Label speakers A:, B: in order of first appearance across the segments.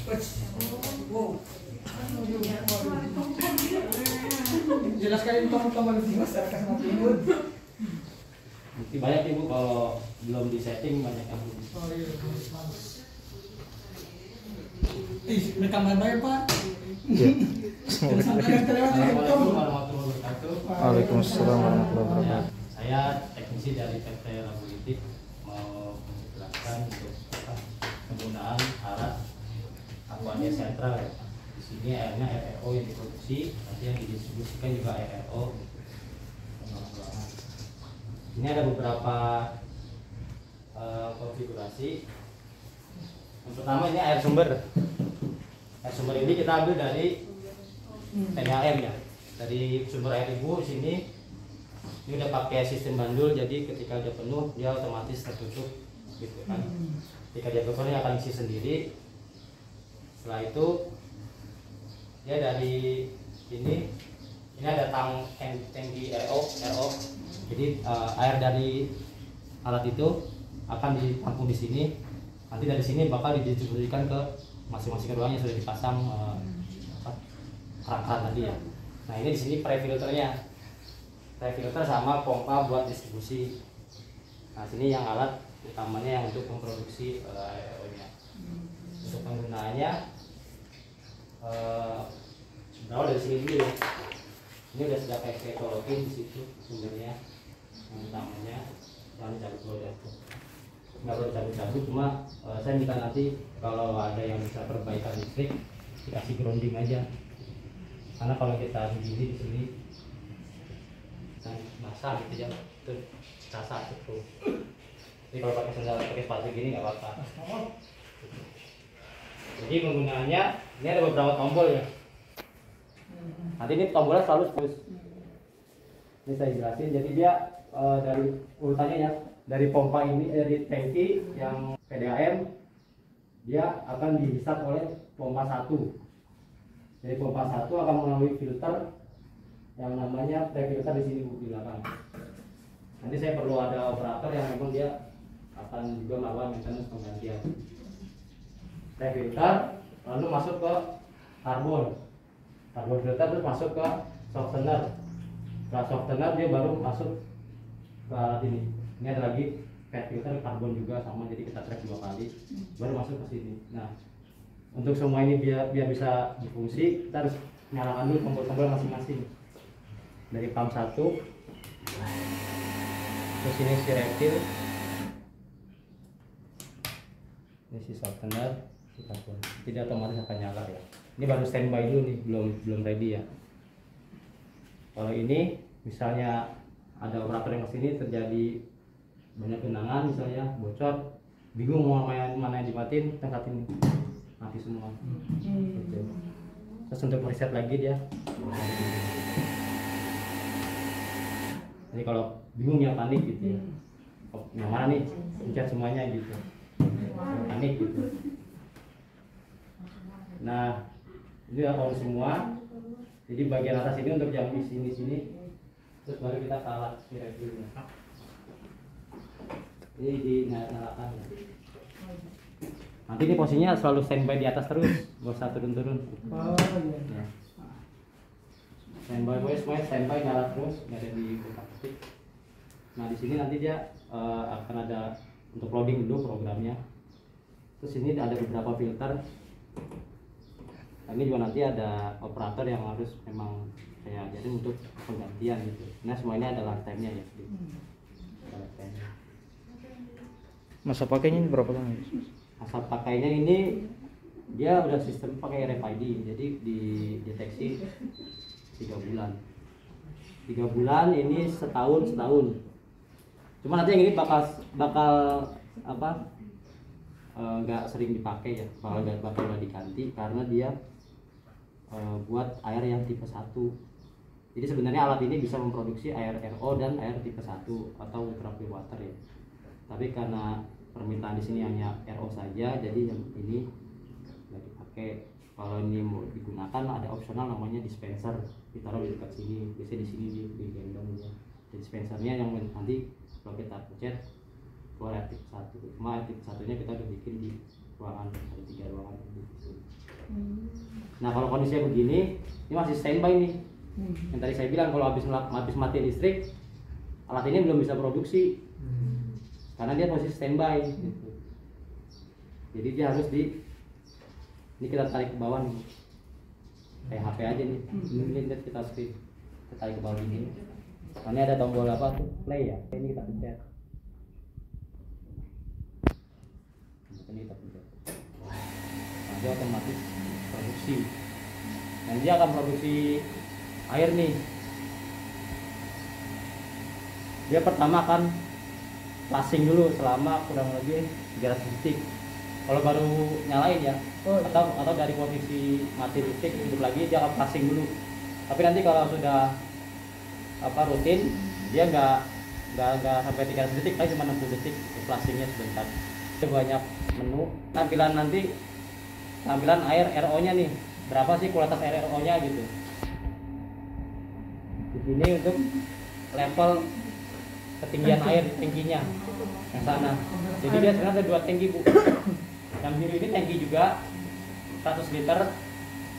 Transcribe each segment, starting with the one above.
A: Wow. Jelas kali tombol di mas sama timun.
B: Banyak ibu kalau belum di setting banyak yang belum.
A: Oh iya. Mereka bayar pak.
C: Iya.
B: Assalamualaikum warahmatullahi wabarakatuh.
C: Waalaikumsalam warahmatullahi wabarakatuh.
B: Saya teknisi dari PT Rabulitik mau menjelaskan untuk penggunaan alat Aquania Central. Di sini airnya RRO yang diproduksi, nanti yang didistribusikan juga RRO. Ini ada beberapa konfigurasi. Yang pertama ini air sumber. Air sumber ini kita ambil dari PDAM ya, dari sumber air ibu sini. Ini udah pakai sistem bandul, jadi ketika udah penuh dia otomatis tertutup gitu kan. Ketika dia penuh dia akan isi sendiri. Setelah itu dia dari ini ada tangki RO. Jadi air dari alat itu akan ditampung di sini. Nanti dari sini bakal didistribusikan ke masing-masing ruang yang sudah dipasang keran-keran tadi ya. Nah ini di sini pre-filternya, pre-filter sama pompa buat distribusi. Nah sini yang alat utamanya yang untuk memproduksi RO-nya. Untuk penggunaannya berawal dari sini dulu. Ini udah sudah kayak colokin di situ sumbernya, yang utamanya jangan cabut ya. Nggak perlu cabut-cabut, cuma saya minta nanti kalau ada yang bisa perbaikan listrik dikasih grounding aja, karena kalau kita begini di sini dan basah gitu ya, itu rasa itu. Jadi kalau pakai sandal pakai sepatu gini nggak apa-apa. Jadi penggunaannya ini ada beberapa tombol ya. Nanti ini tombolnya selalu terus. Ini saya jelasin. Jadi dia dari urutannya ya, dari pompa ini dari tangki yang PDAM dia akan dihisap oleh pompa 1. Dari pompa 1 akan melalui filter yang namanya pre-filter di sini di belakang. Nanti saya perlu ada operator yang memang dia akan juga melakukan maintenance penggantian. Pre-filter lalu masuk ke karbon filter, terus masuk ke softener. Setelah softener dia baru masuk ke alat ini. Ini ada lagi PET filter karbon juga sama, jadi kita track 2 kali baru masuk ke sini. Nah untuk semua ini biar bisa berfungsi, kita harus nyalakan dulu tombol-tombol masing-masing. Dari pump 1 terus ini si reptil, ini si softener, si karbon, tidak otomatis akan nyala ya. Ini baru standby dulu nih, belum ready ya. Kalau ini misalnya ada operator yang kesini terjadi banyak genangan misalnya bocor, bingung mau mana yang dimatiin, tempat ini mati semua. Gitu. Terus untuk reset lagi dia. Jadi kalau bingung ya panik gitu ya. Yang mana nih? Pencet semuanya gitu. Panik gitu. Nah, ini udah on semua. Jadi bagian atas ini untuk yang di sini, terus baru kita talat kira-kira. Ini dinyalakan. Nanti ini posisinya selalu standby di atas terus, nggak usah turun-turun.
A: Oh iya.
B: Ya. Standby, semuanya standby nyala terus, nggak ada di aktif. Nah di sini nanti dia akan ada untuk loading dulu programnya. Terus ini ada beberapa filter. Ini juga nanti ada operator yang harus memang saya ajarin untuk penggantian gitu. Nah semua ini ada lifetime-nya ya.
C: Masa pakainya ini berapa lama?
B: Masa pakainya ini dia udah sistem pakai RFID, jadi dideteksi 3 bulan. 3 bulan ini setahun. Cuma nanti yang ini bakal apa? Nggak sering dipakai ya, bakal diganti karena dia buat air yang tipe 1. Jadi sebenarnya alat ini bisa memproduksi air RO dan air tipe 1 atau ultra pure water ya. Tapi karena permintaan di sini hanya RO saja, jadi yang ini nggak dipakai. Kalau ini mau digunakan ada opsional namanya dispenser, ditaruh di dekat sini, biasanya di sini di gendong ya. Jadi dispensernya yang nanti kalau kita pencet keluar air tipe 1. Cuma air tipe 1-nya kita udah bikin di ruangan, ada 3 ruangan di sini. Nah kalau kondisinya begini, ini masih standby nih. Yang tadi saya bilang kalau habis mati listrik, alat ini belum bisa produksi karena dia posisi standby. Gitu. Jadi dia harus ini kita tarik ke bawah nih, kayak HP aja nih. Ini kita skip, kita tarik ke bawah ini. Ini ada tombol apa tuh, play ya. Ini kita pencet. Ini kita pencet. Nah, dia otomatis produksi. Dan dia akan produksi air nih. Dia pertama akan flushing dulu selama kurang lebih 300 detik. Kalau baru nyalain ya, atau dari posisi mati listrik hidup lagi, dia akan flushing dulu. Tapi nanti kalau sudah rutin, dia nggak sampai 300 detik, tapi cuma 60 detik flushingnya sebentar. Ada banyak menu tampilan air RO nya nih, berapa sih kualitas air RO nya gitu. Di sini untuk level ketinggian air tangkinya yang sana. Jadi dia sebenarnya ada 2 tangki, Bu. Yang biru ini tangki juga 100 liter,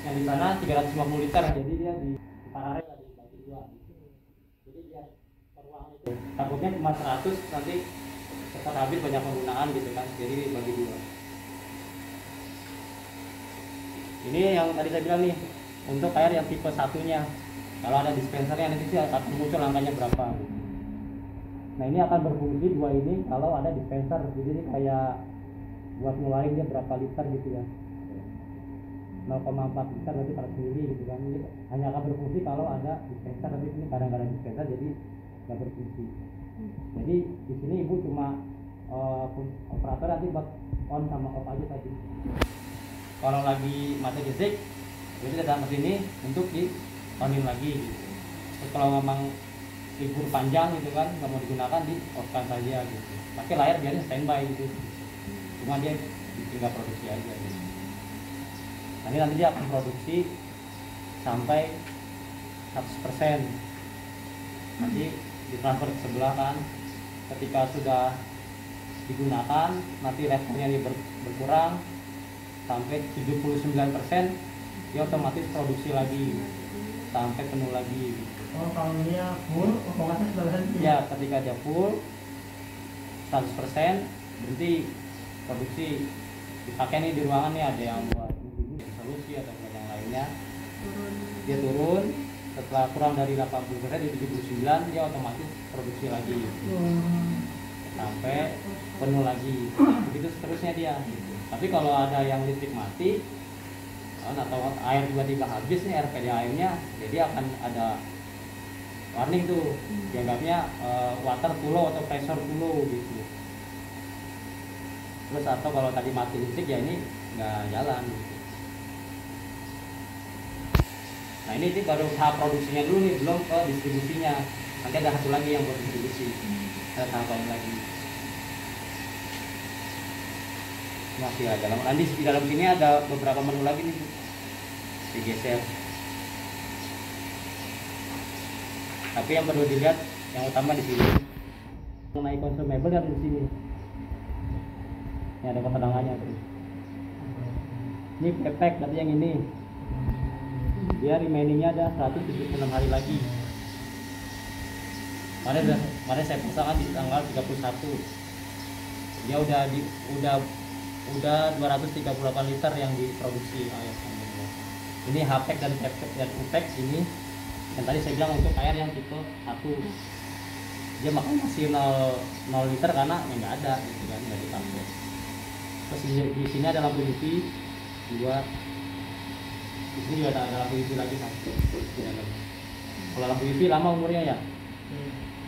B: yang di sana 350 liter. Jadi dia di paralel ada dibagi 2. Jadi dia per ruangan itu takutnya cuma 100, nanti cepat habis banyak penggunaan gitu kan. Jadi dibagi 2. Ini yang tadi saya bilang nih, untuk air yang tipe satunya. Kalau ada dispensernya nanti sih akan muncul angkanya berapa. Nah ini akan berfungsi 2 ini kalau ada dispenser. Jadi ini kayak buat ngeluarin dia berapa liter gitu ya, 0,4 liter berarti per mili gitu kan. Ini hanya akan berfungsi kalau ada dispenser, tapi ini kadang-kadang dispenser jadi nggak berfungsi. Jadi di sini ibu cuma operator nanti buat on sama off aja tadi. Kalau lagi mati listrik, jadi datang ke sini untuk di onin lagi gitu. Terus kalau memang libur panjang gitu kan, nggak mau digunakan, di off-kan saja gitu. Tapi layar biasanya standby gitu, cuma dia tinggal produksi aja gitu. Nanti dia akan produksi sampai 100%. Nanti ditransfer ke sebelah kan. Ketika sudah digunakan, nanti levelnya dia berkurang sampai 79%, dia otomatis produksi lagi sampai penuh lagi.
A: Oh, kalau dia full, pokoknya sebelah
B: ya, ketika dia full 100% berhenti produksi. Dipakai nih di ruangan nih, ada yang buat solusi atau yang lainnya, dia turun setelah kurang dari 80% di 79, dia otomatis produksi lagi sampai penuh lagi. Begitu seterusnya dia. Tapi kalau ada yang listrik mati atau air tiba-tiba habis nih RPD airnya, jadi akan ada warning tuh, dianggapnya water too low atau pressure too low gitu. Terus atau kalau tadi mati listrik ya ini nggak jalan gitu. Nah ini baru tahap produksinya dulu nih, belum ke distribusinya. Nanti ada satu lagi yang buat distribusi, ada tahapan lagi. Masih ada dalam, nanti di dalam sini ada beberapa menu lagi nih, digeser. Tapi yang perlu dilihat yang utama di sini mengenai consumable ada di sini. Ini ada keterangannya tuh. Ini pepek, tapi yang ini dia remainingnya ada 176 hari lagi. Kemarin saya pasangkan di tanggal 31. Dia udah 238 liter yang diproduksi air. Ini HPEC dan UPEC ini yang tadi saya bilang untuk air yang tipe 1. Dia makanya masih 0 liter karena nggak ada gitu kan, nggak dipakai. Terus di sini ada lampu UV 2. Di sini juga ada lampu UV lagi 1. Kalau lampu UV lama umurnya ya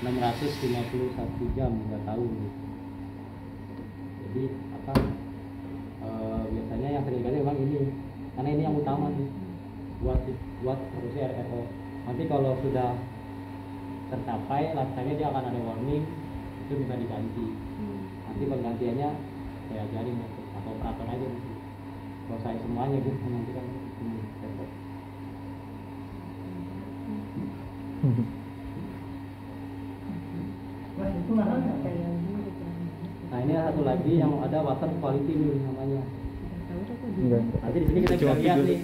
B: 651 jam, 2 tahun gitu. Jadi biasanya yang sering kali memang ini, karena ini yang utama nih buat produksi RRO. Nanti kalau sudah tercapai lifetime-nya, dia akan ada warning, itu bisa diganti. Nanti penggantiannya saya ajarin atau operator aja nanti. Kalau saya semuanya gitu, nanti kan repot. Nah ini satu lagi yang ada water quality nih namanya. Nanti di sini kita bisa lihat nih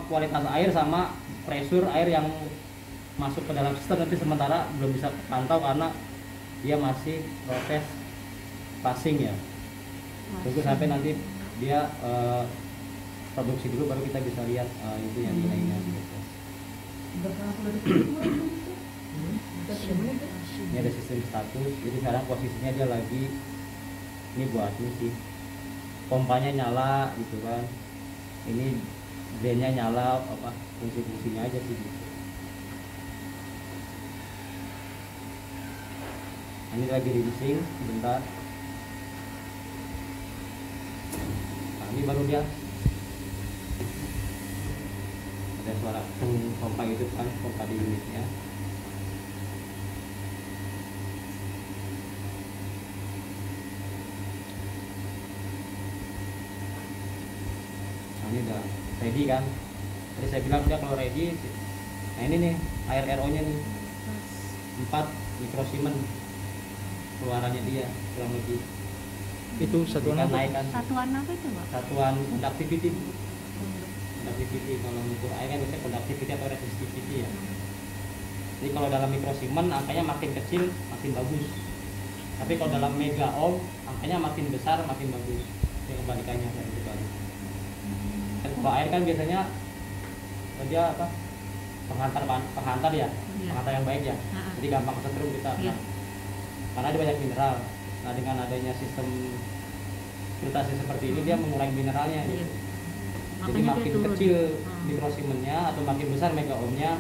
B: kualitas air sama pressure air yang masuk ke dalam sistem, nanti sementara belum bisa pantau karena dia masih proses passing ya. Tunggu sampai nanti dia produksi dulu baru kita bisa lihat itu yang nilainya gitu. Ini ada sistem status, jadi sekarang posisinya dia lagi ini buat ini sih, pompanya nyala gitu kan, ini drainnya nyala, apa fungsi-fungsinya aja sih gitu. Ini lagi rinsing sebentar. Nah, ini baru dia ada suara pompa itu kan, pompa di unitnya. Ini udah ready kan, tadi saya bilang dia kalau ready. Nah ini nih air RO nya nih 4 mikrosimen keluarannya dia kurang lebih.
C: Itu satuan
B: Kan
C: apa?
B: naik kan,
D: Satuan apa itu, Pak?
B: satuan conductivity. Conductivity kalau mengukur air kan biasanya conductivity atau resistivity ya. Jadi kalau dalam mikrosimen angkanya makin kecil makin bagus, tapi kalau dalam mega ohm angkanya makin besar makin bagus. Ini kebalikannya kayak gitu kan. Kalau air kan biasanya dia apa, penghantar ya, penghantar yang baik ya, jadi gampang kesetrum kita.
D: Iya.
B: Karena dia banyak mineral. Nah dengan adanya sistem filtrasi seperti ini dia mengurangi mineralnya gitu. Jadi
D: Makanya
B: makin
D: dia turun.
B: kecil mikrosimennya atau makin besar mega ohmnya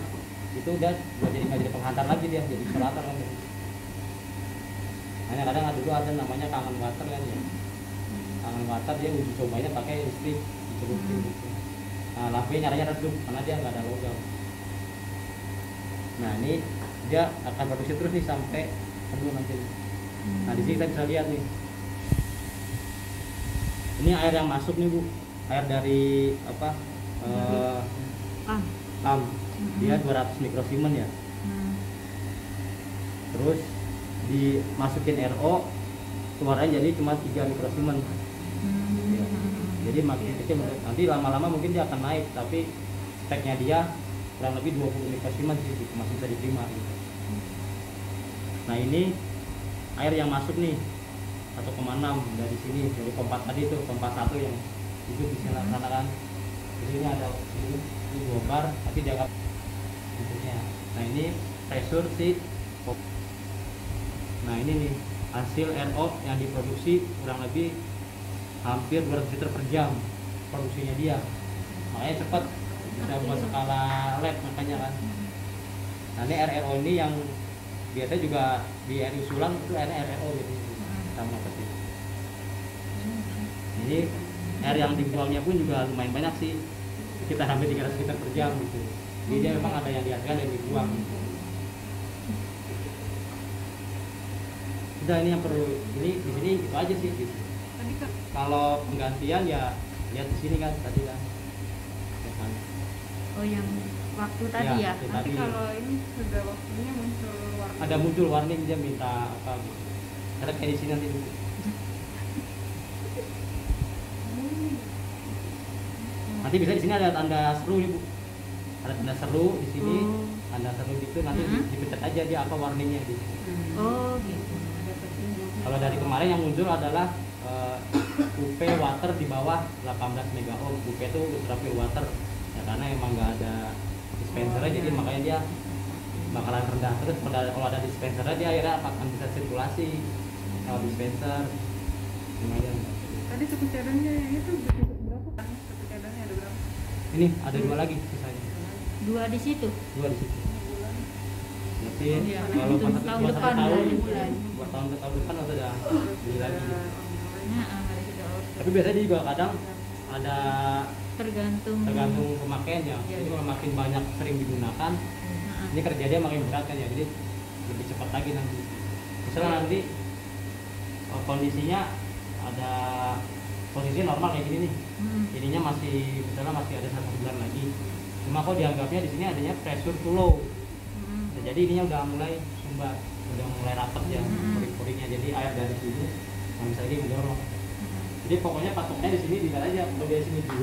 B: itu udah jadi nggak jadi penghantar lagi, dia jadi isolator kan. Hanya kadang dulu ada namanya kangen water kan ya. Kangen water dia uji cobanya pakai listrik dicelupin gitu. Nah lampunya nyalanya redup karena dia nggak ada logam. Nah ini dia akan produksi terus nih sampai penuh nanti. Nah di sini kita bisa lihat nih. Ini air yang masuk nih Bu, air dari apa? PAM. Dia 200 mikrosimen ya. Terus dimasukin RO, keluarnya jadi cuma 3 mikrosimen. Ya. Jadi makin kecil, nanti lama-lama mungkin dia akan naik, tapi speknya dia kurang lebih 20 mikrosimen sih, masih bisa diterima gitu. Nah ini air yang masuk nih 1,6 dari sini, dari pompa tadi tuh, pompa 1 yang itu di sana kan. Di sini ada ini bongkar, tapi dianggap bentuknya. Nah ini pressure si. Nah ini nih hasil RO yang diproduksi kurang lebih hampir 200 liter per jam produksinya dia. Makanya cepat, bisa buat skala lab makanya kan. Nah ini RRO ini yang biasanya juga di RI Sulang itu RRO gitu, sama seperti itu. Ini air yang dibuangnya pun juga lumayan banyak sih, kita hampir 300 liter per jam gitu. Jadi dia memang ada yang dihasilkan dan dibuang. Udah ini yang perlu, ini di sini itu aja sih gitu. Kalau penggantian ya lihat di sini kan tadi kan.
D: Oh yang waktu tadi ya?
B: Ya,
E: Nanti
B: tadi
E: kalau ini sudah waktunya muncul warna.
B: ada muncul warning dia minta apa gitu. Ada kayak di sini nanti dulu. Nanti bisa di sini ada tanda seru nih Bu. Ada tanda seru di sini, tanda seru gitu nanti dipencet aja dia apa warningnya gitu.
D: Oh gitu.
E: Ada petunjuk.
B: Kalau dari kemarin yang muncul adalah UP water di bawah 18 mega ohm. UP itu ultra pure water. Ya, karena emang nggak ada dispensernya, jadi makanya dia bakalan rendah terus. Kalau ada dispensernya dia akhirnya akan bisa sirkulasi. Kalau dispenser lumayan.
E: Tadi suku cadangnya yang itu berapa kan? Suku cadangnya ada berapa?
B: Ini ada 2 lagi sisanya.
D: 2 di situ.
B: 2 di situ. Berarti
D: Iya,
B: kalau
D: itu
B: pas
D: tahun
B: buat
D: depan
B: 1 tahun,
D: dari bulan.
B: buat tahun depan udah beli lagi.
D: Nah, hari sudah order.
B: Tapi biasanya dia juga kadang ada
D: Tergantung.
B: pemakaiannya. Jadi kalau makin banyak sering digunakan, ini kerja dia makin berat kan ya, jadi lebih cepat lagi nanti. Misalnya nanti kondisinya ada posisi normal kayak gini nih, ininya masih misalnya masih ada 1 bulan lagi. Cuma kok dianggapnya di sini adanya pressure too low. Nah, jadi ininya udah mulai sumbat, udah mulai rapat ya poring-poringnya. Jadi air dari sini yang bisa lagi mendorong. Jadi pokoknya patoknya di sini dilihat aja. Kalau di sini 2,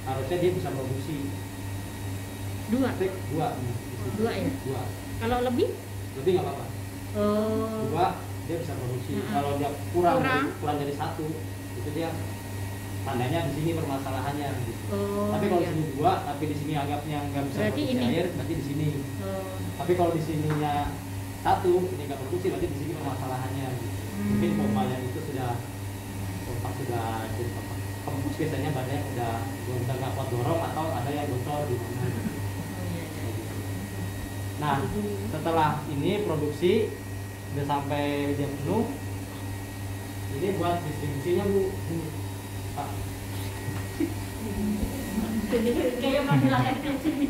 B: harusnya dia bisa produksi
D: Dua.
B: dua.
D: Dua ya.
B: Dua.
D: Kalau lebih?
B: Lebih nggak apa-apa.
D: Oh.
B: Dua dia bisa produksi.
D: Mm-mm.
B: Kalau dia kurang
D: Kurang.
B: dari satu, itu dia tandanya di sini permasalahannya. Gitu.
D: Oh.
B: Tapi kalau di
D: iya.
B: sini dua, tapi di sini anggapnya nggak bisa
D: Berarti
B: produksi
D: ini.
B: air, berarti di sini.
D: Oh.
B: Tapi kalau di sininya satu, ini nggak produksi, berarti di sini permasalahannya. Gitu. Mungkin pompa yang itu sudah jadi pompa kempus, biasanya badannya udah nggak kuat dorong atau ada yang bocor di mana.
D: Oh, iya, iya.
B: Nah, setelah ini produksi udah sampai dia penuh, ini buat distribusinya Bu. Pak.
D: Kayak masalah sini.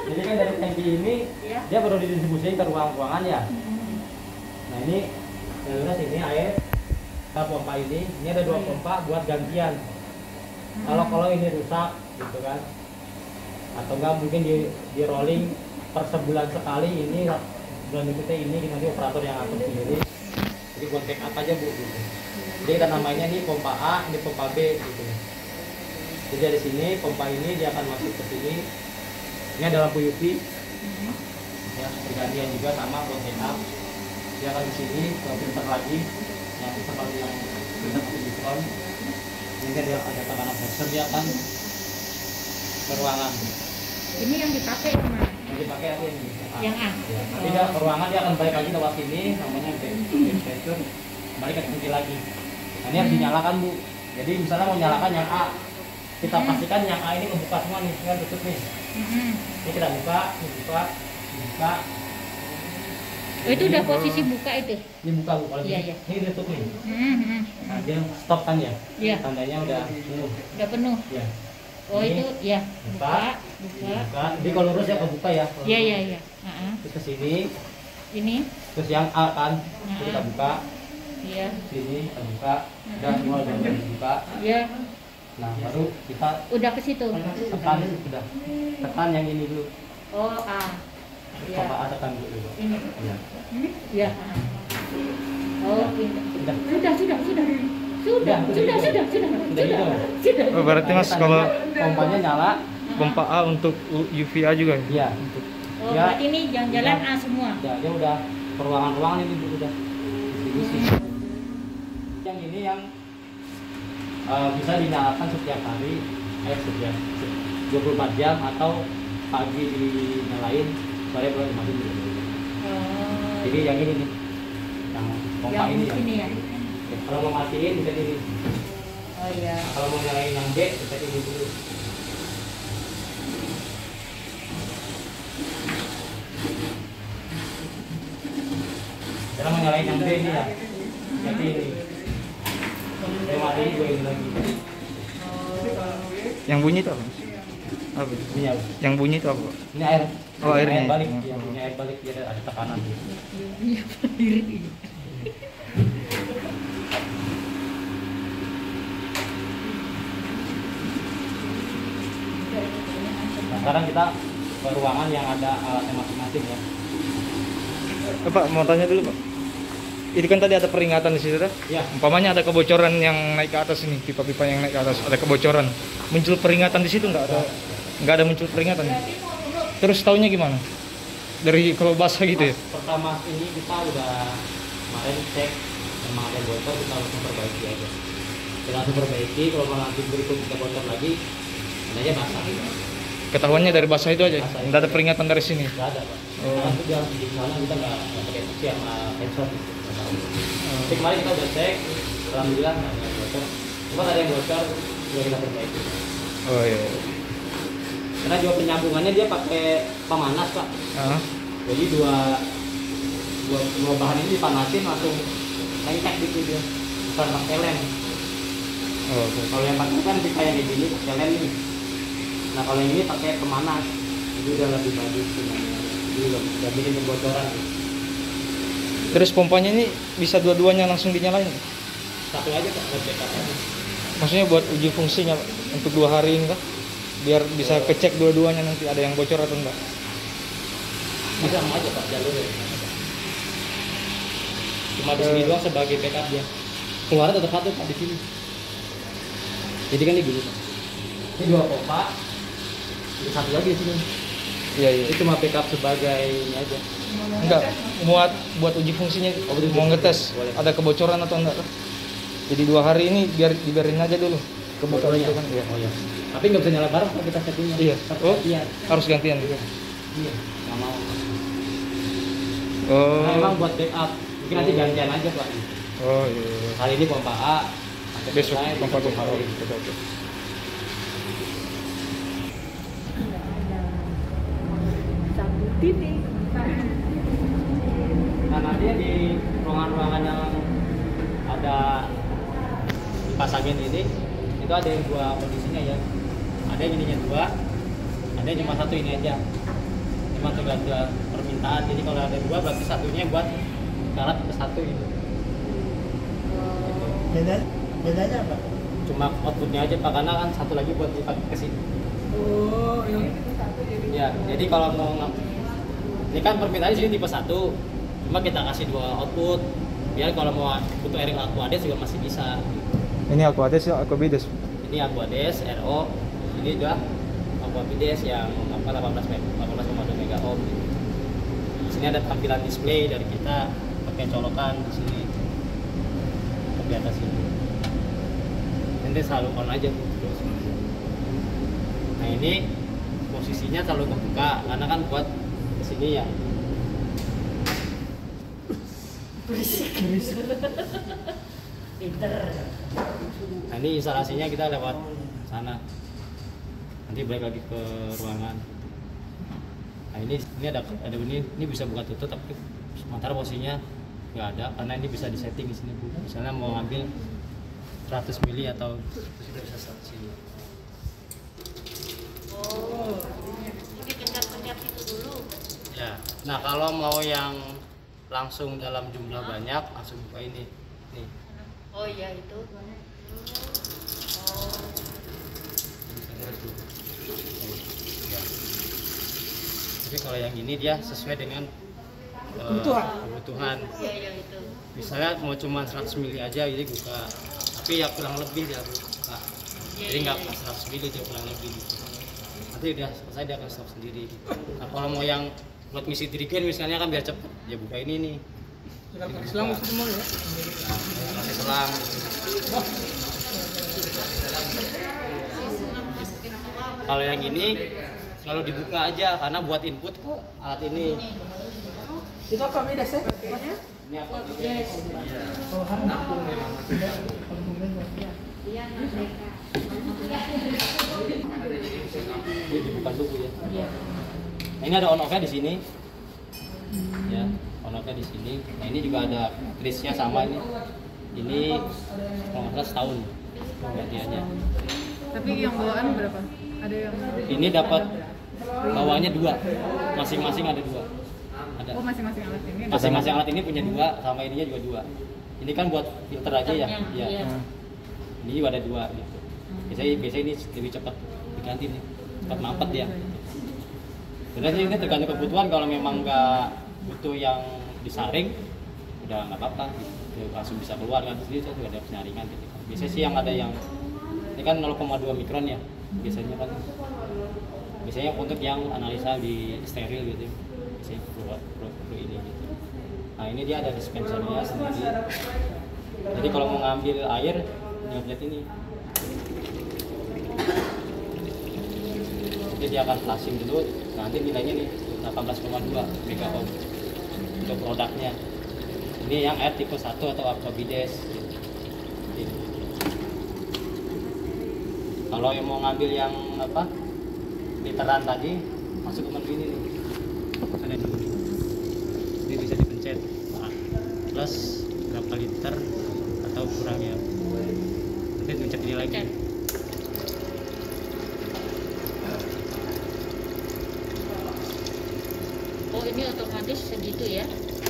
B: Jadi kan dari tangki ini
D: Ya.
B: dia baru didistribusikan ke ruang-ruangan ya. Nah ini saluran sini air kita pompa ini ada 2 pompa buat gantian. Kalau ini rusak gitu kan, atau enggak mungkin di rolling per sebulan sekali, ini bulan berikutnya ini nanti operator yang atur sendiri. Jadi buat backup aja Bu. Gitu. Jadi kita namanya nih pompa A, ini pompa B gitu. Jadi dari sini pompa ini dia akan masuk ke sini. Ini adalah lampu UV. Ya, pergantian juga sama buat backup. Dia akan di sini ke filter lagi yang seperti yang filter diskon. Ini dia ada tekanan pressure, dia akan ke ruangan.
D: Ini yang dipakai yang mana?
B: Yang dipakai aja ini.
D: Yang A.
B: Ya, nanti dia ke ruangan, dia akan balik lagi lewat sini, namanya pressure, balik ke tangki lagi. Nah, ini harus dinyalakan Bu. Jadi misalnya mau nyalakan yang A, kita pastikan yang A ini kebuka semua nih, kan tutup nih. Ini kita buka, buka.
D: Oh, itu udah posisi buka itu.
B: Ini buka Bu, kalau
D: Iya,
B: ini,
D: iya.
B: ini tutup nih.
D: Mm-hmm.
B: Nah, dia stop kan ya?
D: Iya.
B: Tandanya udah penuh.
D: Udah penuh.
B: Ya.
D: Oh,
B: Ini
D: itu ya.
B: buka,
D: Buka.
B: buka. Jadi kalau lurus ya kebuka ya. Kalau
D: Iya,
B: lurus.
D: iya, iya. Heeh.
B: Terus ke sini,
D: Ini.
B: terus yang A kan, kita buka.
D: Iya.
B: Sini kita buka. Udah mulai dari buka.
D: Iya.
B: Nah, baru kita
D: Udah ke situ.
B: tekan, sudah tekan yang ini dulu.
D: Oh, A. Iya.
B: Coba A tekan dulu.
D: Ini.
B: Ya.
D: Ini? Iya. Oh, ini.
B: Sudah.
D: Sudah.
C: Oh, berarti Mas kalau
B: Pompanya nyala.
C: pompa A untuk UVA juga.
B: Iya.
D: Oh,
B: Ya.
D: berarti ini jalan A semua.
B: Ya, dia udah ruangan-ruangan ini udah distribusi. Yang ini yang bisa dinyalakan setiap hari, setiap 24 jam atau pagi dinyalain, sore baru dimatiin juga.
D: Oh.
B: Jadi yang ini nih, yang pompa
D: Yang
B: ini ya.
D: ini ya.
B: Ya, kalau mau matiin bisa ini.
D: Oh iya.
B: Kalau mau nyalain yang B bisa ini dulu. Sekarang mau nyalain yang B ini ya. Jadi ini. Dia matiin gue ini lagi.
C: Yang bunyi itu apa? Mas? Apa?
B: Ini ya.
C: Yang bunyi itu apa?
B: Ini air.
C: Oh, airnya.
B: Air balik. Ya, punya air balik dia ada tekanan gitu. Nah, sekarang kita ke ruangan yang ada alatnya masing-masing ya.
C: Pak, mau tanya dulu Pak. Ini kan tadi ada peringatan di situ dah.
B: Ya.
C: Umpamanya ada kebocoran yang naik ke atas ini, pipa-pipa yang naik ke atas, ada kebocoran. Muncul peringatan di situ nggak ada muncul peringatan. Terus tahunya gimana? Dari kalau basah gitu ya?
B: Pertama ini kita udah kemarin cek memang ada bocor, kita harus memperbaiki aja. Kita harus perbaiki, kalau nanti berikut kita bocor lagi, adanya basah.
C: Ketahuannya dari basah itu aja.
B: Basah.
C: Nggak ada peringatan dari sini.
B: Nggak ada Pak.
C: Oh.
B: Karena itu dia di sana kita nggak pakai fungsi sama headset gitu. Tapi kemarin kita udah cek, alhamdulillah nggak ada bocor. Cuma ada yang bocor, juga kita perbaiki.
C: Oh iya.
B: Karena juga penyambungannya dia pakai pemanas Pak.
C: Ah.
B: Jadi dua bahan ini dipanasin langsung lengket gitu dia, bukan pakai lem.
C: Oh, oke.
B: Kalau yang pakai kan pipa yang kayak gini pakai lem nih. Nah kalau yang ini pakai pemanas, itu udah lebih bagus sebenarnya. Jadi udah bikin kebocoran. Gitu.
C: Terus pompanya ini bisa dua-duanya langsung dinyalain?
B: Satu aja Pak, buat backup aja.
C: Maksudnya buat uji fungsinya Pak, untuk 2 hari ini kah? Biar bisa kecek dua-duanya nanti ada yang bocor atau enggak?
B: Bisa sama aja Pak, jalurnya. Cuma di sini doang sebagai backup dia. Keluarnya tetap satu Pak di sini. Jadi kan ini gini Pak. Ini 2 pompa. Ini satu lagi di sini.
C: Iya iya.
B: Ini cuma backup sebagai ini aja.
C: Enggak, buat uji fungsinya. Mau ngetes
B: Boleh.
C: ada kebocoran atau enggak. Jadi 2 hari ini dibiarin aja dulu. Kebuka
B: Motornya.
C: gitu kan. Iya.
B: Oh iya. Tapi nggak bisa nyala bareng kalau kita settingnya.
C: Iya. Oh,
B: Iya.
C: harus gantian.
B: Iya. Iya. Nggak mau.
C: Oh.
B: Nah, emang buat backup. Mungkin nanti gantian aja Pak.
C: Oh iya.
B: Kali ini pompa A. sampai
C: Besok
B: selesai,
C: pompa
B: besok
C: pompa.
B: B.
C: Oke.
E: Satu titik.
B: Nah nanti di ruangan-ruangan yang ada dipasangin ini itu ada yang 2 kondisinya ya. Ada yang ininya 2, ada yang cuma 1 ini aja. Cuma tergantung permintaan. Jadi kalau ada 2 berarti satunya buat syarat ke 1 gitu.
A: Bedanya apa?
B: Cuma outputnya aja Pak, karena kan 1 lagi buat dipakai ke sini.
A: Oh, yang
B: Ya, jadi kalau mau ini kan permintaan di sini tipe 1. Cuma kita kasih 2 output. Biar kalau mau butuh airing Aquades juga masih bisa.
C: Ini Aquades ya, Aquabides.
B: Ini Aquades RO, ini udah Aquabides yang 18,2 mega ohm. Di sini ada tampilan display dari kita pakai colokan di sini di atas ini. Nanti selalu on aja terus. Nah ini posisinya selalu terbuka karena kan buat kesini ya. Nah ini instalasinya kita lewat sana. Nanti balik lagi ke ruangan. Nah ini ada ini bisa buka tutup tapi sementara posisinya nggak ada karena ini bisa disetting di sini Bu. Misalnya mau ngambil 100 mili atau sudah bisa start sini.
D: Oh, ini pencet-pencet itu dulu.
B: Ya. Nah kalau mau yang langsung dalam jumlah banyak langsung buka ini. Nih.
D: Oh iya itu. Oh.
B: Misalnya tuh. Ya. Tapi kalau yang ini dia sesuai dengan kebutuhan.
D: Iya iya itu.
B: Misalnya mau cuma 100 mili aja jadi buka. Tapi ya kurang lebih dia buka. Jadi nggak 100 mili dia kurang lebih gitu. Nanti udah selesai dia akan stop sendiri. Nah kalau mau yang buat ngisi trigen misalnya kan biar cepet ya buka ini nih.
A: Selang semua ya.
B: Nah, pakai selang. Kalau yang ini selalu dibuka aja karena buat input kok alat ini.
A: Itu apa beda sih?
B: Ini apa? Iya.
A: Oh, harus.
B: Ini dibuka dulu ya. Nah, ini ada on off-nya di sini. Ya, on off-nya di sini. Nah, ini juga ada trace-nya sama ini. Ini kalau nggak salah setahun gantiannya.
E: Tapi yang bawaan berapa? Ada yang
B: Ini dapat bawahnya 2. Masing-masing ada 2. Ada.
E: Oh, masing-masing alat ini. ada.
B: Masing-masing alat ini punya 2 sama ininya juga 2. Ini kan buat filter aja ya.
D: Iya.
B: Iya. Ini juga ada 2 gitu. Biasanya ini lebih cepat diganti nih. Cepat mampet dia. Sebenarnya ini tergantung kebutuhan. Kalau memang nggak butuh yang disaring, udah nggak apa-apa. Gitu. Langsung bisa keluar kan. Terus dia juga ada penyaringan gitu. Biasanya sih yang ada yang ini kan 0,2 mikron ya. Biasanya kan. Biasanya untuk yang analisa di steril gitu. Biasanya perlu ini gitu. Nah ini dia ada dispensernya sendiri. Jadi kalau mau ngambil air, lihat ini. Jadi dia akan flashing dulu, nanti nilainya nih 18,2 mega ohm untuk produknya. Ini yang air tipe 1 atau Aquabides. Kalau yang mau ngambil yang apa literan tadi, masuk ke menu ini nih. Ada di sini. Ini bisa dipencet. Nah, plus berapa liter atau kurangnya. Nanti pencet ini lagi.
D: Oh ini otomatis segitu ya?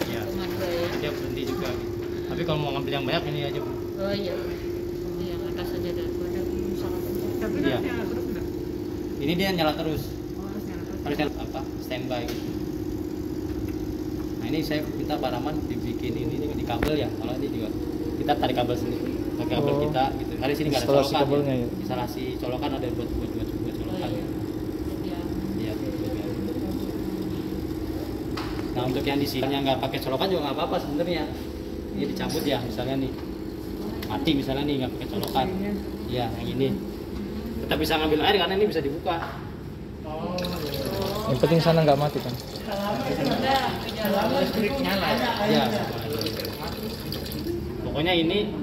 B: Ya.
D: 0,2 ya?
B: Dia berhenti juga. Tapi kalau mau ngambil yang banyak ini aja Bu.
D: Oh iya. Yang atas aja daripada sangat
E: Tapi
B: Iya.
E: kan nyala terus enggak?
B: Ini dia nyala terus.
E: Oh, harus nyala terus.
B: Harus nyala apa? Standby gitu. Nah ini saya minta Pak Rahman dibikin ini di kabel ya. Kalau ini juga kita tarik kabel sendiri. pakai kabel kita gitu. Hari sini nggak ada
C: Instalasi
B: colokan.
C: kabelnya ya.
B: Instalasi colokan ada buat colokan.
D: Ya.
B: Iya. Nah untuk yang di sini yang nggak pakai colokan juga nggak apa-apa sebenarnya. Ini dicabut ya misalnya nih mati misalnya nih nggak pakai colokan. Iya yang ini tetap bisa ngambil air karena ini bisa dibuka.
C: Yang penting sana nggak mati kan.
B: Ya. Pokoknya ini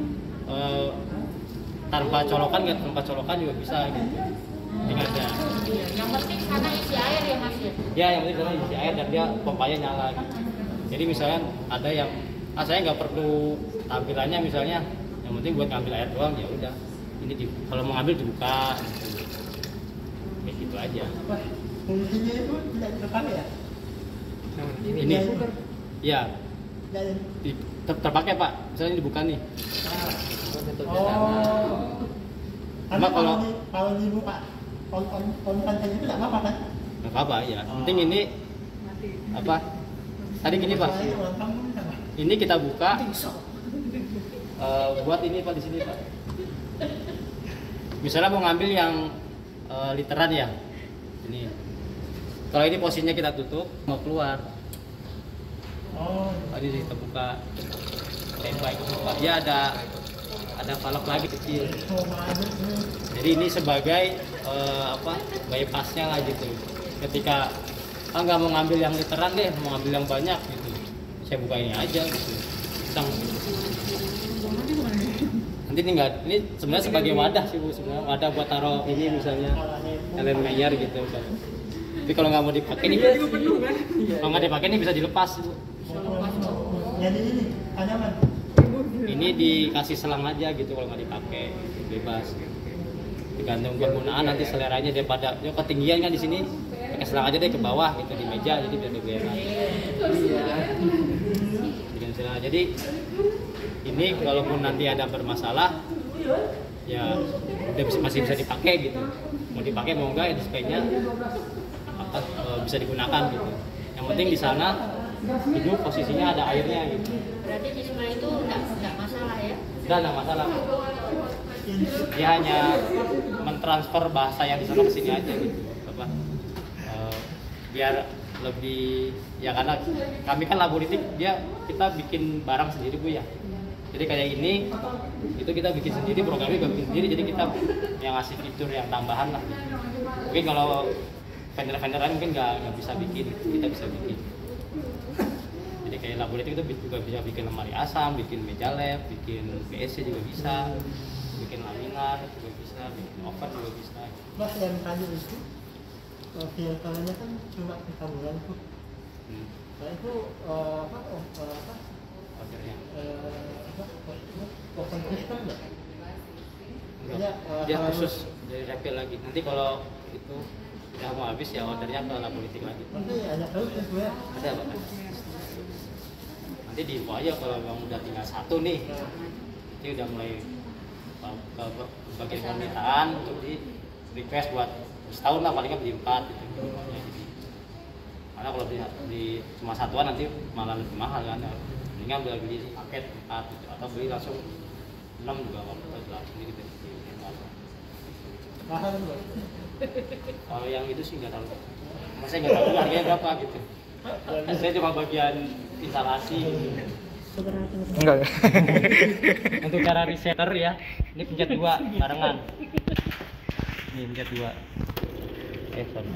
B: tanpa colokan juga bisa gitu. Tinggal aja.
D: Yang penting sana isi air ya Mas ya.
B: Ya yang penting sana isi air dan dia pompanya nyala gitu. Jadi misalnya ada yang saya nggak perlu tampilannya misalnya, yang penting buat ngambil air doang ya udah. Ini kalau mau ngambil dibuka. Kayak gitu aja.
A: Fungsinya itu tidak terpakai ya?
B: Ini ya terpakai Pak. Misalnya dibuka nih.
A: Oh.
B: Cuma
A: kalau dibuka on pantai itu tidak apa-apa kan?
B: nggak apa-apa ya. Penting ini apa? Tadi gini Pak. Ini kita buka. Buat ini Pak di sini Pak. Misalnya mau ngambil yang literan ya. Ini. Kalau ini posisinya kita tutup, mau keluar.
A: Oh.
B: Tadi kita buka. Tembak itu buka. Dia ada valve lagi kecil. Jadi ini sebagai bypassnya lah gitu. Ketika nggak mau ngambil yang literan deh, mau ngambil yang banyak gitu, saya buka ini aja gitu. Nanti ini sebenarnya sebagai wadah sih Bu, sebenarnya wadah buat taruh ini misalnya LM Mayer gitu. Tapi kalau nggak mau dipakai ini, kalau nggak dipakai ini bisa dilepas Bu.
A: Jadi ini anyaman.
B: Ini dikasih selang aja gitu kalau nggak dipakai, bebas. Tergantung penggunaan nanti seleranya daripada ketinggian kan di sini pakai selang aja deh ke bawah gitu di meja jadi biar lebih enak. Dengan selang. Jadi ini kalaupun nanti ada bermasalah ya masih bisa dipakai gitu. Mau dipakai mau enggak ya displaynya bisa digunakan gitu. Yang penting di sana itu posisinya ada airnya gitu.
D: Berarti display itu enggak masalah ya?
B: Enggak masalah. Dia hanya mentransfer bahasa yang di sana ke sini aja gitu. Biar lebih ya karena kami kan Labolitik kita bikin barang sendiri Bu ya. Jadi kayak ini itu kita bikin sendiri, programnya juga bikin sendiri, jadi kita yang ngasih fitur yang tambahan lah. Mungkin kalau vendor-vendor lain mungkin nggak bisa bikin, kita bisa bikin. Jadi kayak Labolitik itu juga bisa bikin lemari asam, bikin meja lab, bikin PSC juga bisa, bikin laminar juga bisa, bikin oven juga bisa.
A: Mas yang tadi itu filternya kan cuma 3 bulan tuh. Nah itu
B: Ordernya.
A: Open system nggak?
B: Enggak. Dia khusus dari refill lagi. Nanti kalau itu udah mau habis ya ordernya ke Labolitik lagi.
A: Nanti ada terus itu ya?
B: Ada Pak. Nanti diinfo aja kalau memang udah tinggal satu nih. Nanti udah mulai ke bagian permintaan untuk di request buat setahun lah palingnya beli 4 gitu. Karena kalau di cuma satuan nanti malah lebih mahal kan. Mendingan beli paket 4 gitu. Atau beli langsung 6 juga waktu langsung gitu.
A: Mahal juga.
B: Kalau yang itu sih nggak tahu. Saya nggak tahu harganya berapa gitu. Saya cuma bagian instalasi.
C: Enggak ya.
B: Untuk cara resetter ya, ini pencet 2 barengan. Ini pencet 2. Sorry.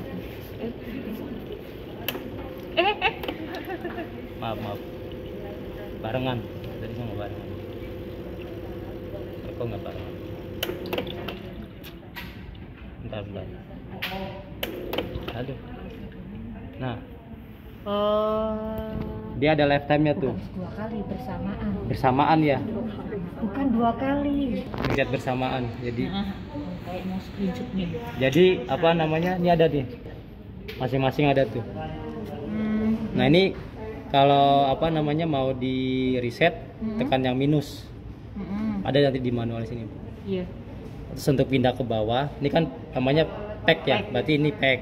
B: Maaf. Barengan. Tadi saya nggak barengan. Kok nggak barengan? Bentar. Aduh. Nah.
D: Oh.
B: Dia ada lifetime-nya tuh.
D: 2 kali bersamaan.
B: Bersamaan ya.
D: Bukan 2 kali.
B: Pencet bersamaan. Jadi
D: Kayak mau screenshot nih.
B: Jadi apa namanya? Ini ada nih. Masing-masing ada tuh. Nah, ini kalau apa namanya mau di reset tekan yang minus. Ada nanti di manual sini.
D: Iya.
B: Terus untuk pindah ke bawah, ini kan namanya pack ya. Berarti ini pack.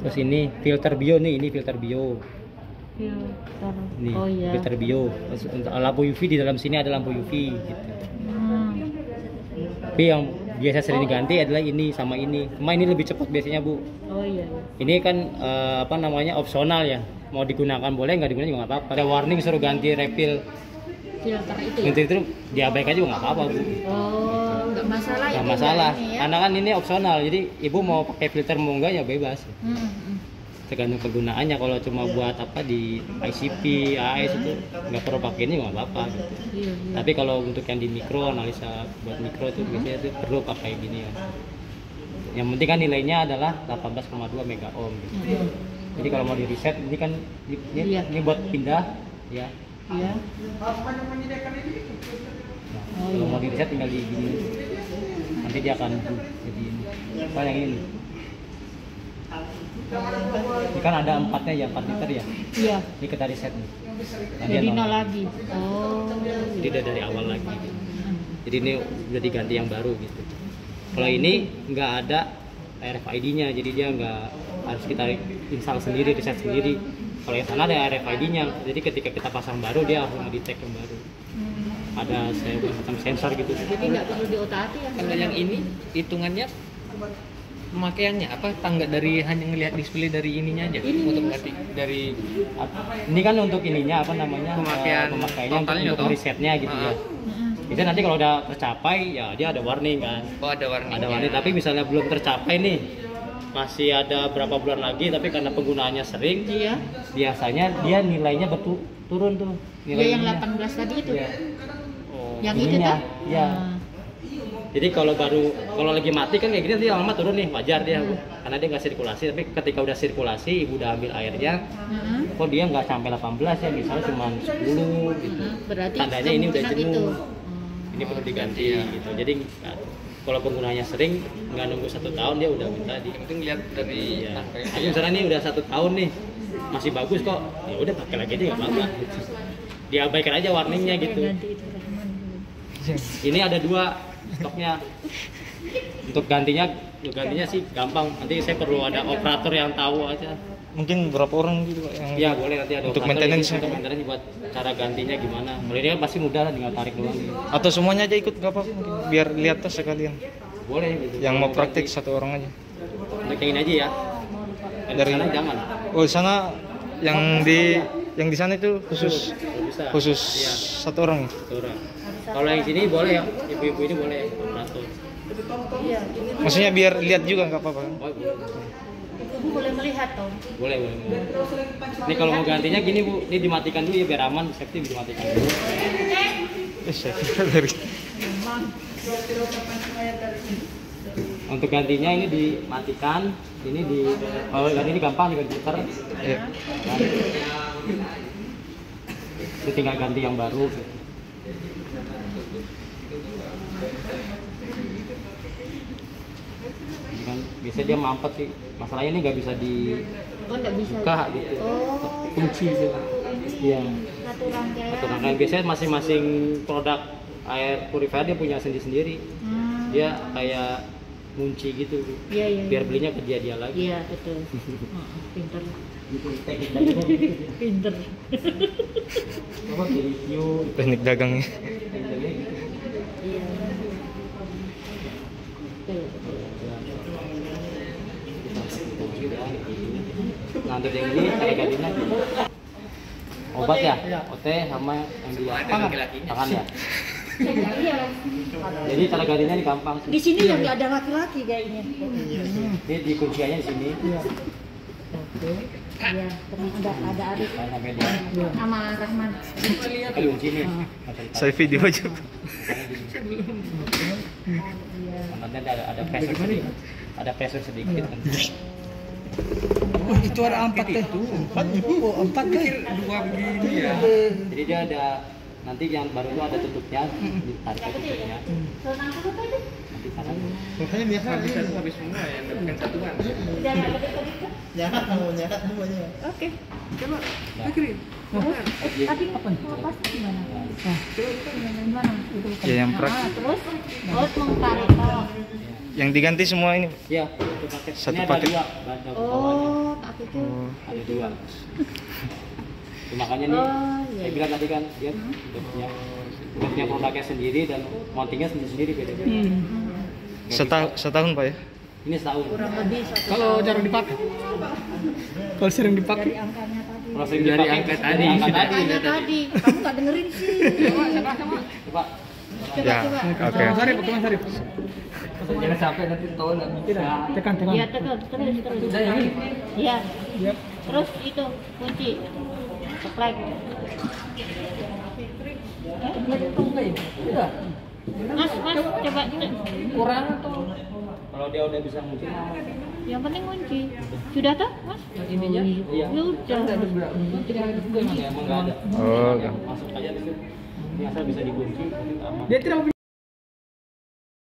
B: Terus ini filter bio nih, ini filter bio.
D: Filter.
B: Nih,
D: Oh iya.
B: filter bio. Terus untuk lampu UV di dalam sini ada lampu UV gitu. Tapi yang biasa sering diganti adalah ini sama ini. Cuma ini lebih cepat biasanya Bu.
D: Oh iya.
B: Ini kan apa namanya opsional ya. Mau digunakan boleh, nggak digunakan juga nggak apa-apa. Ada warning suruh ganti refill.
D: Filter itu ya.
B: Nanti itu diabaikan juga nggak apa-apa Bu.
D: Oh, nggak masalah
B: Nggak
D: itu
B: masalah.
D: ini ya.
B: Karena kan ini opsional. Jadi ibu mau pakai filter mau nggak ya bebas. Tergantung kegunaannya. Kalau cuma buat apa di ICP, AS itu nggak perlu pakai ini nggak apa-apa. Gitu.
D: Iya.
B: Tapi kalau untuk yang di mikro, analisa buat mikro itu biasanya itu perlu pakai gini ya. Yang penting kan nilainya adalah 18,2 mega ohm gitu. Jadi kalau mau di reset ini kan
D: Iya.
B: ini buat pindah ya.
D: Iya.
B: Nah, kalau mau di reset tinggal di gini. Nanti dia akan jadi ini. Apa yang ini? Ini kan ada 4-nya ya, 4 liter ya.
D: Iya.
B: Ini kita reset nih. Nah, dia
D: Jadi
B: nol.
D: nol lagi. Oh.
B: Jadi udah dari awal lagi. Jadi ini udah diganti yang baru gitu. Kalau ini nggak ada RFID-nya, jadi dia nggak harus kita install sendiri, reset sendiri. Kalau yang sana ada RFID-nya, jadi ketika kita pasang baru dia langsung detect yang baru. Ada semacam sensor gitu.
D: Jadi nggak perlu diotak-atik ya.
F: Kalau yang ini hitungannya pemakaiannya apa, tangga dari hanya ngelihat display dari ininya aja untuk ganti dari
B: Ini kan untuk ininya apa namanya
F: Pemakaian
B: pemakaiannya
F: totalnya
B: untuk
F: toh?
B: risetnya gitu ya. Itu nanti kalau udah tercapai ya dia ada warning kan.
F: oh ada warningnya.
B: Ada warning, tapi misalnya belum tercapai nih, masih ada berapa bulan lagi, tapi karena penggunaannya sering,
D: Iya.
B: biasanya dia nilainya turun tuh.
D: Iya yang 18 tadi itu.
B: Iya.
D: Yang itu
B: Ininya,
D: kan?
B: iya. Jadi kalau lagi mati kan kayak gini dia lama turun nih, wajar dia, karena dia nggak sirkulasi. Tapi ketika udah sirkulasi, ibu udah ambil airnya, kok dia nggak sampai 18 ya, misalnya cuma 10 gitu.
D: Berarti
B: Tandanya ini udah
D: kemungkinan
B: jenuh.
D: itu.
B: Ini perlu diganti gitu. Jadi kalau penggunanya sering, nggak nunggu 1 tahun dia udah minta di.
F: Yang penting lihat dari
B: Iya.
F: tangga
B: Tapi misalnya nih udah 1 tahun nih, masih bagus kok, ya udah pakai lagi aja nggak apa-apa. Gitu. Diabaikan aja warningnya gitu.
D: Ganti itu Rahman dulu.
B: Ini ada 2 stoknya. Untuk gantinya sih gampang. Nanti saya perlu ada operator yang tahu aja.
C: Mungkin berapa orang gitu Pak, yang
B: Iya boleh nanti ada
C: Untuk
B: operator
C: maintenance-nya.
B: untuk maintenance buat cara gantinya gimana. Kalau ini kan pasti mudah lah, tinggal tarik doang. Gitu.
C: atau semuanya aja ikut nggak apa-apa mungkin, biar lihat tas sekalian.
B: Boleh gitu.
C: Yang mau
B: Kalau
C: praktik
B: ganti,
C: 1 orang aja.
B: untuk yang ini aja ya. Yang
C: Dari-
B: di sana jangan.
C: Oh di sana yang di sana itu khusus
B: Kalau bisa.
C: khusus
B: Iya.
C: 1 orang ya.
B: Satu orang. Kalau yang sini boleh ya, ibu-ibu ini boleh operator.
D: Iya.
C: Maksudnya biar lihat juga nggak apa-apa kan?
B: Oh, boleh.
D: Ibu boleh melihat toh.
B: Boleh. Ini kalau mau gantinya gini Bu, ini dimatikan dulu ya biar aman, safety dimatikan dulu.
C: Saya kira dari
B: Untuk gantinya ini dimatikan, ini kalau ganti ini gampang tinggal diputar.
C: ya.
B: Kan? Itu tinggal ganti yang baru. Ini kan biasanya dia mampet sih. Masalahnya ini nggak bisa
D: Oh nggak bisa.
B: dibuka gitu.
D: Oh.
B: Kunci sih. Iya.
D: Satu rangkaian.
B: Satu rangkaian. Biasanya masing-masing produk air purifier dia punya sendiri-sendiri. Dia kayak kunci gitu.
D: Iya iya.
B: Biar belinya ke dia lagi.
D: Iya betul. Pinter.
B: Teknik dagangnya gitu.
D: Pinter.
B: Apa di review
C: Teknik dagangnya.
B: tekniknya gitu.
D: Iya. Betul.
B: Nah, untuk yang ini cara gantinya obat ya, OT sama yang di tangan ya.
D: Iya.
B: Jadi cara gantinya ini gampang
D: Di
B: sih.
D: sini yang nggak ada laki-laki kayaknya.
B: Ini di kunciannya di sini.
D: Iya. Ada Arif
B: Saya sampai dia.
D: sama Rahman.
B: Ini kunci nih.
C: Saya video aja.
B: Nanti ada pressure sedikit. Ada pressure sedikit kan.
F: itu ada 4 teh. 4 teh. 2 begini ya.
B: Jadi dia ada nanti yang baru itu ada tutupnya, ditarik aja tutupnya. Nanti sana.
A: Makanya biasa
F: Habis semua ya, bukan satuan.
A: jahat namanya semuanya.
D: Oke.
F: Coba
B: Ya.
F: pikirin.
D: Tadi lepas gimana? Gimana?
C: Ya, yang
D: Terus mau tarik bawah.
C: Yang diganti semua ini.
B: Iya, satu paket.
C: Satu
B: Ini
C: paket.
B: ada 2 bahan bawahnya.
D: Oh, tak pikir.
B: Ada 2. Makanya nih,
D: Oh, iya.
B: saya bilang tadi kan dia udah punya produknya sendiri dan mountingnya sendiri-sendiri beda-beda.
C: Setahun Pak ya?
B: Ini setahun.
D: kurang lebih satu
F: Kalau
D: tahun.
F: jarang dipakai.
C: Kalau sering dipakai.
D: Dari angkanya tadi.
B: Kalau sering
F: Dari
B: dipakai,
F: angka tadi,
B: dari angka
F: sudah.
B: tadi.
D: Angkanya tadi, kamu nggak dengerin sih.
B: Coba.
D: Coba,
C: Ya,
D: coba.
C: oke.
D: Nah,
F: Sarip,
D: ini-
F: Bang Sarip. Jangan sampai nanti tahu nggak bisa.
C: Tekan.
D: Iya, terus.
F: Udah yang ini.
D: Iya. Terus itu kunci. Keplek. Mas, coba.
F: Kurang atau
B: Kalau dia udah bisa muncul,
D: Yang penting kunci. Sudah tuh, Mas?
F: yang ininya?
B: iya.
D: Ya udah.
B: Emang nggak ada.
C: Oh, oke.
B: Masuk aja di situ. Ini asal bisa dikunci, aman.
C: Dia tidak